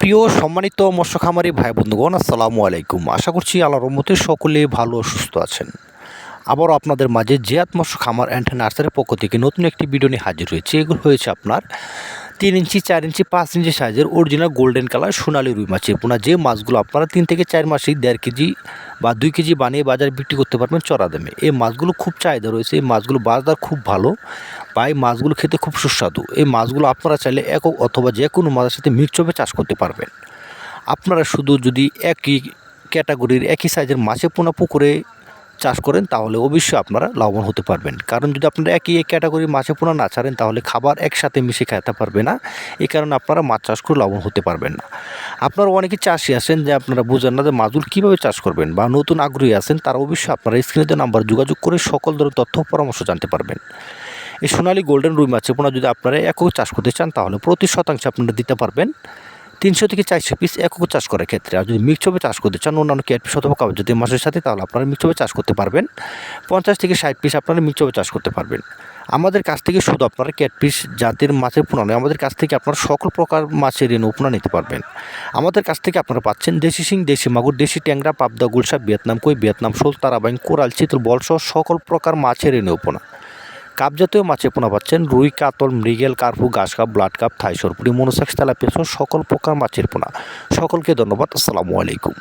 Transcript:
প্রিয় সম্মানিত মৎস্য খামারি ভাই বন্ধুগণ, আসসালামু আলাইকুম। আশা করছি আল্লাহর রহমতে সকলে ভালো ও সুস্থ আছেন। আবারও আপনাদের মাঝে জিয়াদ মৎস্য খামার অ্যান্ড নার্সারির পক্ষ থেকে নতুন একটি ভিডিও নিয়ে হাজির হয়েছে। এগুলো হয়েছে আপনার 3 ইঞ্চি, 4 ইঞ্চি, 5 ইঞ্চি সাইজের অরিজিনাল গোল্ডেন কালার সোনালী রুই মাছের পোনা। যে মাছগুলো আপনারা 3 থেকে 4 মাসেই 1.5 কেজি বা 2 কেজি বানিয়ে বাজারে বিক্রি করতে পারবেন চড়া দামে। এই মাছগুলো খুব চাহিদা রয়েছে, এই মাছগুলো বাজার খুব ভালো বা এই মাছগুলো খেতে খুব সুস্বাদু। এই মাছগুলো আপনারা চাইলে একক অথবা যে কোনো মাছের সাথে মিক্সভাবে চাষ করতে পারবেন। আপনারা শুধু যদি একই ক্যাটাগরির একই সাইজের মাছের পোনা পুকুরে চাষ করেন তাহলে অবশ্যই আপনারা লাভবান হতে পারবেন। কারণ যদি আপনারা একই ক্যাটাগরির মাছের পোনা না ছাড়েন তাহলে খাবার একসাথে মিশে খেতে পারবে না। এই কারণে আপনারা মাছ চাষ করে লাভবান হতে পারবেন না। আপনারা অনেকে চাষি আছেন যে আপনারা বুঝেন না যে মাছগুলো কীভাবে চাষ করবেন বা নতুন আগ্রহী আছেন, তারা অবশ্যই আপনারা স্ক্রিনে দেওয়া নাম্বার যোগাযোগ করে সকল ধরনের তথ্য পরামর্শ জানতে পারবেন। এই সোনালী গোল্ডেন রুই মাছের পোনা যদি আপনারা একক চাষ করতে চান তাহলে প্রতি শতাংশে আপনারা দিতে পারবেন 300 থেকে 400 পিস একক চাষ করার ক্ষেত্রে। আর যদি মিক্সভাবে চাষ করতে চান অন্যান্য ক্যাটফিশ অথবা কাবাব জাতীয় মাছের সাথে, তাহলে আপনারা মিক্সভাবে চাষ করতে পারবেন 50 থেকে 60 পিস আপনারা মিক্সভাবে চাষ করতে পারবেন। আমাদের কাছ থেকে শুধু আপনারা ক্যাটফিশ জাতের মাছের পোনা নয়, আমাদের কাছ থেকে আপনারা সকল প্রকার মাছের রেণু পোনা নিতে পারবেন। আমাদের কাছ থেকে আপনারা পাচ্ছেন দেশি শিং, দেশি মাগুর, দেশি ট্যাংরা, পাবদা, গুলশা, ভিয়েতনাম কই, ভিয়েতনাম শোল, তারাবাইন, কোরাল, চিতল, বলসহ সকল প্রকার মাছের রেণু পোনা। কাপ জাতীয় মাছের পোনা পাচ্ছেন রুই, কাতল, মৃগেল, কার্পু, ঘাস কাপ, ব্লাড কাপ, থাই সরপুরি, মনোসেক্স, তেলাপিয়া সকল প্রকার মাছের পোনা। সকলকে ধন্যবাদ। আসসালামু আলাইকুম।